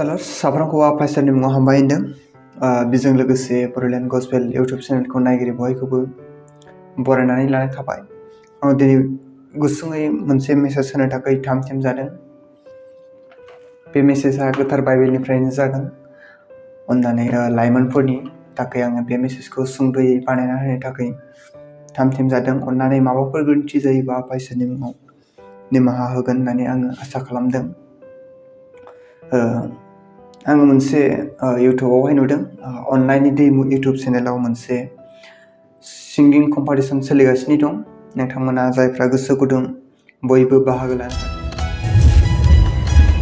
Prastalar साफ्रोमखौबो आफाइसारनि मुङाव हामबाय होनदों। बेजों लोगोसे बर'लेण्ड गस्पेल इउट्युब चेनेलखौ नायगिरि बयखौबो बरायनानै लानाय थाबाय। आं दिनै गुसुङै मोनसे मेसेज होनो थाखाय थाम-थिम जादों। बे मेसेजआ गोथार बाइबेलनिफ्रायनो जागोन। अननानै लाइमोनफोरनि थाखाय आङो बे मेसेजखौ सुंद'यै बानायना होनो थाखाय थाम-थिम जादों। अननानै माबाफोर गोरोन्थि जायोबा आफाइसारनि मुङाव निमाहा होगोन होननानै आङो आसा खालामदों। आङो मोनसे इउटुबावहाय नुदों, अननायनि दैमु इउटुब चेनेलाव मोनसे सिंगिं कम्पिटिसन सोलिगासिनो दं। नोंथांमोना जायफ्रा गोसो गुदुं बयबो बाहागो लानो हागोन।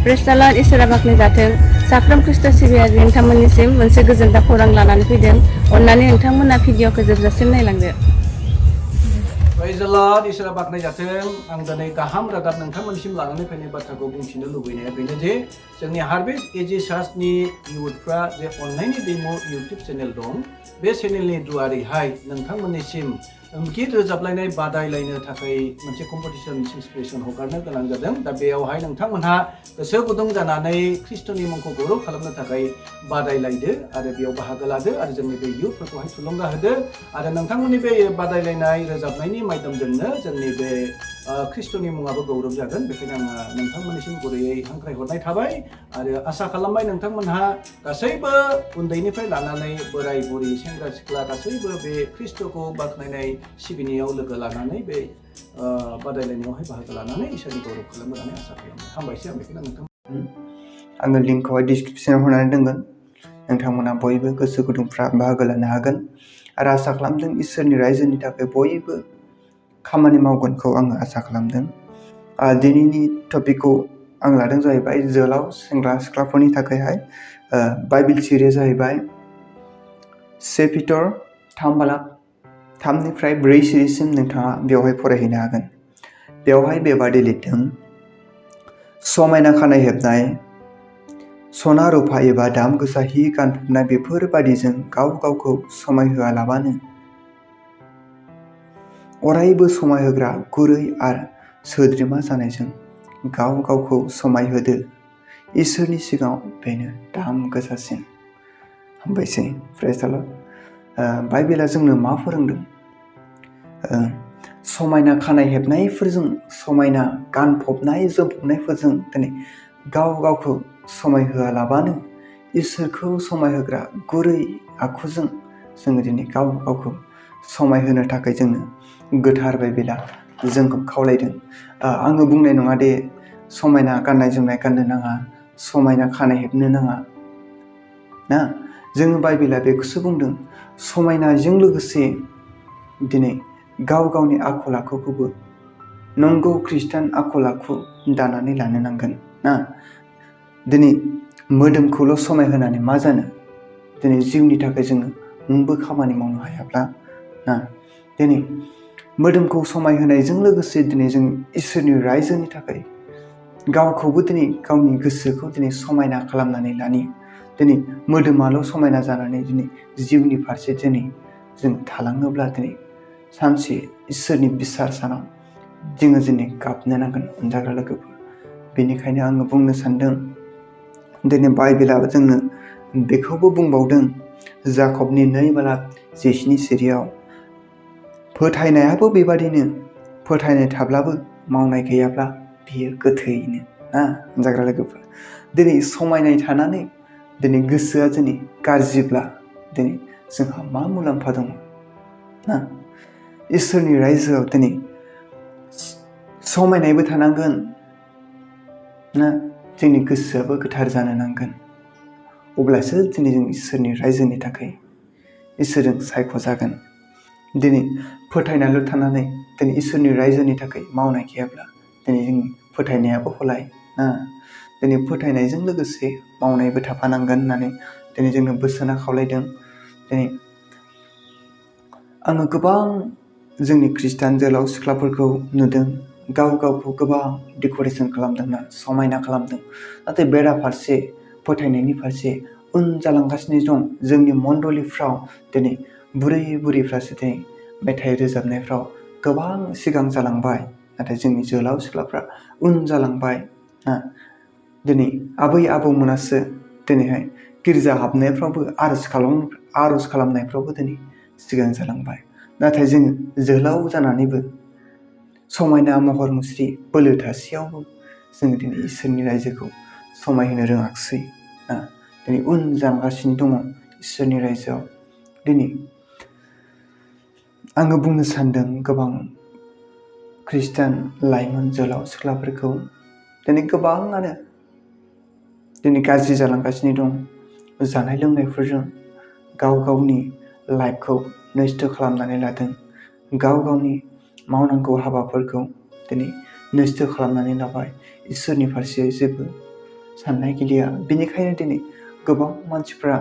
प्रेस्टालार इसोरा बाख्नाय जाथों। साफ्रोम ख्रिस्ट' सिबियारि नोंथांमोननिसिम मोनसे गोजोनथाव खौरां लानानै फैदों। अननानै नोंथांमोना भिडिअखौ जोबजासिम नायलांदो। Praise the Lord, इसोरा बाख्नाय जाथों। आं दिनै गाहाम रादाब नोंथांमोननिसिम लानानै फैनाय बाथ्राखौ बुंथिनो लुबैनाया बेनो जे जोंनि हार्भेस्ट एजि चार्चनि इउथफ्रा जे अननायनि दैमु इउटुब चेनेल दं, बे चेनेलनि दुवारैहाय नोंथांमोननिसिम गित रोजाबलायनाय बादायलायनो थाखाय मोनसे कम्पिटिसन इन्सपिरेसन हगारनो गोनां जादों। दा बेयावहाय नोंथांमोनहा गोसो गुदुं जानानै ख्रिस्ट'नि मुंखौ गौरव खालामनो थाखाय बादायलायदो आरो बेयाव बाहागो लादो आरो जोंनि बे इउथफोरखौहाय थुलुंगा होदो आरो नोंथांमोननि बे बादायलायनाय रोजाबनायनि माध्यमजोंनो जोंनि बे ख्रिस्ट'नि मुङाबो गौरव जागोन। बेखायनो आङो नोंथांमोननिसिम गुरैयै हांख्रायहरनाय थाबाय आरो आसा खालामबाय नोंथांमोनहा गासैबो उन्दैनिफ्राय लानानै बोराय बुरि सेंग्रा सिख्ला गासैबो बे ख्रिस्ट'खौ बाख्नायनाय सिबिनायाव लोगो लानानै बे बादायलायनायावहाय बाहागो लानानै इसोरनि गौरव खालामनो होननानै आसा खालामबाय। हामबायसै आं बेखौनो नोंथां। आङो लिंकखौहाय डिसक्रिपसनाव होनानै दोनगोन। नोंथांमोना बयबो गोसो गुदुंफ्रा बाहागो लानो हागोन आरो आसा खालामदों इसोरनि रायजोनि थाखाय बयबो खामानि मावगोनखौ आङो आसा खालामदों। दिनैनि टपिकखौ आं लादों जाहैबाय जोहोलाव सेंग्रा सिख्लाफोरनि थाखायहाय बाइबेल सिरिया जाहैबाय 1 पिटर 3:3-4 सिरिसिम नोंथाङा बेवहाय फरायहैनो हागोन। बेवहाय बेबादि लिरदों, समायना खानाय हेबनाय, सना रुफा एबा दाम गोसा हि गानफबनाय बेफोरबादिजों गाव गावखौ समायहोआलाबानो अरायबो समायहोग्रा गुरै आरो सोद्रोमा जानायजों गाव गावखौ समायहोदो। इसोरनि सिगाङाव बेनो दाम गोसासिन। हामबायसै। प्रेज द लर्ड। बाइबेला जोंनो मा फोरोंदों? समायना खानाय हेबनायफोरजों, समायना गानफबनाय जोमफबनायफोरजों दिनै गाव गावखौ समायहोआलाबानो इसोरखौ समायहोग्रा गुरै आखुजों जोङो दिनै गाव गावखौ समायहोनो थाखाय जोंनो गोथार बाइबेला जोंखौ खावलायदों। आङो बुंनाय नङा दे समायना गाननाय जोमनाय गाननो नाङा, समायना खानाय हेबनो नाङा ना। जोङो बाइबेला बेखौसो बुंदों, समायनाजों लोगोसे दिनै गाव गावनि आखल आखुखौबो नंगौ खृष्टान आखल आखु दानानै लानो नांगोन ना। दिनै मोदोमखौल' समायहोनानै मा जानो? दिनै जिउनि थाखाय जोङो मोनबो खामानि मावनो हायाब्ला ना। दिनै मोदोमखौ समायहोनायजों लोगोसे दिनै जों इसोरनि रायजोनि थाखाय गावखौबो दिनै गावनि गोसोखौ दिनै समायना खालामनानै लानि। दिनै मोदोमाल' समायना जानानै दिनै जिउनि फारसे दिनै जों थालाङोब्ला दिनै सानसे इसोरनि बिसार सानाव जोङो दिनै गाबनो नांगोन अनजाग्रा लोगोफोर। बेनिखायनो आङो बुंनो सानदों, दिनै बाइबेलाबो जोंनो बेखौबो बुंबावदों जाकबनि 2:17 सिरियाव, फोथायनायाबो बेबादिनो, फोथायनाय थाब्लाबो मावनाय गैयाब्ला बियो गोथैयैनो ना अनजाग्रा लोगोफोर। दिनै समायनाय थानानै दिनै गोसोआ दिनै गाज्रिब्ला दिनै जोंहा मा मुलाम्फा दङ ना। इसोरनि रायजोआव दिनै समायनायबो थानांगोन ना, जोंनि गोसोआबो गोथार जानो नांगोन। अब्लासो दिनै जों इसोरनि रायजोनि थाखाय इसोरजों सायख'जागोन। दिनै फोथायनायल' थानानै दिनै इसोरनि रायजोनि थाखाय मावनाय गैयाब्ला दिनै जोंनि फोथायनायाबो हलाय ना। दिनै फोथायनायजों लोगोसे मावनायबो थाफानांगोन होननानै दिनै जोंनो बोसोना खावलायदों। दिनै आङो गोबां जोंनि खृष्टान जोहोलाव सिख्लाफोरखौ नुदों, गाव गावखौ गोबां डेक'रेसन खालामदोंना, समायना खालामदों। नाथाय बेराफारसे फोथायनायनि फारसे उन जालांगासिनो दं। जोंनि मण्डलिफ्राव दिनै बुरै बुरैफ्रासो दिनै मेथाइ रोजाबनायफ्राव गोबां सिगां जालांबाय, नाथाय जोंनि जोहोलाव सिख्लाफ्रा उन जालांबाय ना। दिनै आबै आबौमोनासो दिनैहाय गिर्जा हाबनायफ्रावबो आर'ज खालामनायफ्रावबो दिनै सिगां जालांबाय। नाथाय जोङो जोहोलाव जानानैबो समायना महर मुस्रि बोलो थासेयावबो जोङो दिनै इसोरनि रायजोखौ समायहोनो रोङाखिसै ना दिनै उन जागासिनो दङ इसोरनि रायजोआव। दिनै आङो बुंनो सानदों गोबां खृष्टान लाइमोन जोहोलाव सिख्लाफोरखौ दिनै गोबाङानो दिनै गाज्रि जालांगासिनो दं। जानाय लोंनायफोरजों गाव गावनि लाइफखौ नस्थ' खालामनानै लादों। गाव गावनि मावनांगौ हाबाफोरखौ दिनै नस्थ' खालामनानै लाबाय। इसोरनि फारसे जेबो साननाय गैलिया। बेनिखायनो दिनै गोबां मानसिफ्रा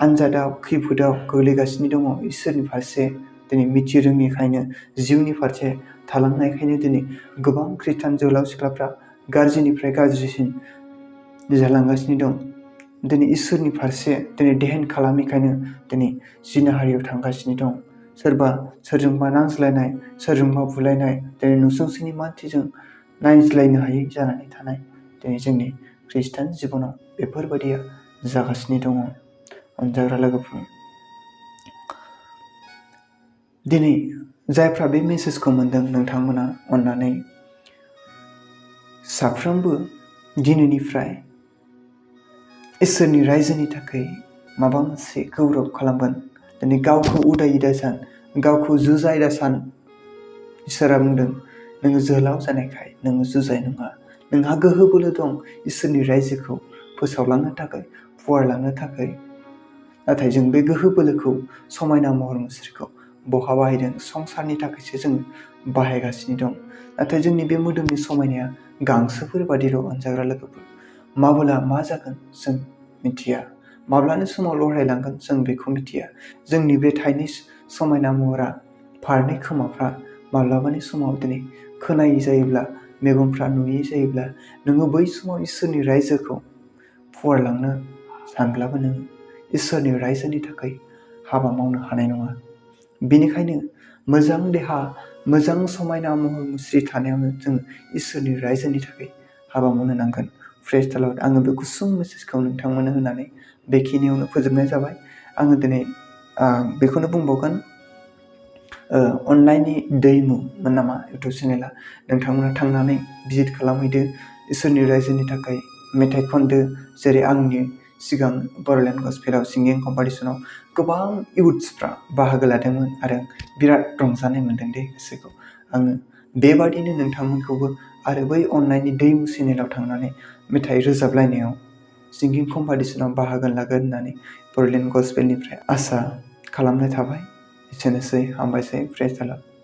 आनजादाव खैफोदाव गोग्लैगासिनो दङ। इसोरनि फारसे दिनै मिथिरोङैखायनो जिउनि फारसे थालांनायखायनो दिनै गोबां खृष्टान जोहोलाव सिख्लाफ्रा गाज्रिनिफ्राय गाज्रिसिन जालांगासिनो दं। दिनै इसोरनि फारसे दिनै देहेन खालामैखायनो दिनै जिनाहारियाव थांगासिनो दं। सोरबा सोरजोंबा नांज्लायनाय, सोरजोंबा बुलायनाय, दिनै नसुंसेनि मानसिजों नायज्लायनो हायै जानानै थानाय दिनै जोंनि खृष्टान जिबनाव बेफोरबायदिया जागासिनो दङ। अनजाग्रा लोगोफोर, दिनै जायफ्रा बे मेसेजखौ मोनदों नोंथांमोना अननानै साफ्रोमबो दिनैनिफ्राय इसोरनि रायजोनि थाखाय माबा मोनसे गौरब खालामगोन। दिनै गावखौ उदायै दासान, गावखौ जुजाय दासान। इसोरा बुंदों नोङो जोहोलाव जानायखाय नोङो जुजाय नङा। नोंहा गोहो बोलो दं इसोरनि रायजोखौ फोसावलांनो थाखाय, फुवारलांनो थाखाय। नाथाय जों बे गोहो बोलोखौ समायना महर मुस्रिखौ बहा बाहायदों? संसारनि थाखायसो जों बाहायगासिनो दं। नाथाय जोंनि बे मोदोमनि समायनाया गांसोफोर बादिल' अनजाग्रा लोगोफोर। माबोला मा जागोन जों मिथिया। माब्लानि समाव लरहायलांगोन जों बेखौ मिथिया। जोंनि बे थाइनै समायना महरा, फारनै खोमाफ्रा माब्लाबानि समाव दिनै खोनायै जायोब्ला, मेगनफ्रा नुयै जायोब्ला नोङो बै समाव इसोरनि रायजोखौ फुवारलांनो सानब्लाबो नोङो इसोरनि रायजोनि थाखाय हाबा मावनो हानाय नङा। बेनिखायनो मोजां देहा, मोजां समायना महर मुस्रि थानायावनो जोङो इसोरनि रायजोनि थाखाय हाबा मावनो नांगोन। प्रेज द लर्ड। आङो बे गुसुं मेसेजखौ नोंथांमोननो होनानै बेखिनियावनो फोजोबनाय जाबाय। आङो दिनै बेखौनो बुंबावगोन, अननायनि दैमुमोन नामा इउटुब चेनेला। नोंथांमोना थांनानै भिजिट खालामहैदो। इसोरनि रायजोनि थाखाय मेथाइ खनदो। जेरै आंनि सिगां बर'लेण्ड गस्पेलाव सिंगिं कम्पिटिसनाव गोबां इउथ्सफ्रा बाहागो लादोंमोन आरो बिराद रंजानाय मोनदों दे गोसोखौ। आङो बेबादिनो नोंथांमोनखौबो आरो बै अननायनि दैमु चेनेलाव थांनानै मेथाइ रोजाबलायनायाव सिंगिं कम्पिटिसनाव बाहागो लागोन होननानै बर'लेण्ड गस्पेलनिफ्राय आसा खालामनाय थाबाय। एसेनोसै, हामबायसै। प्रेज द लर्ड।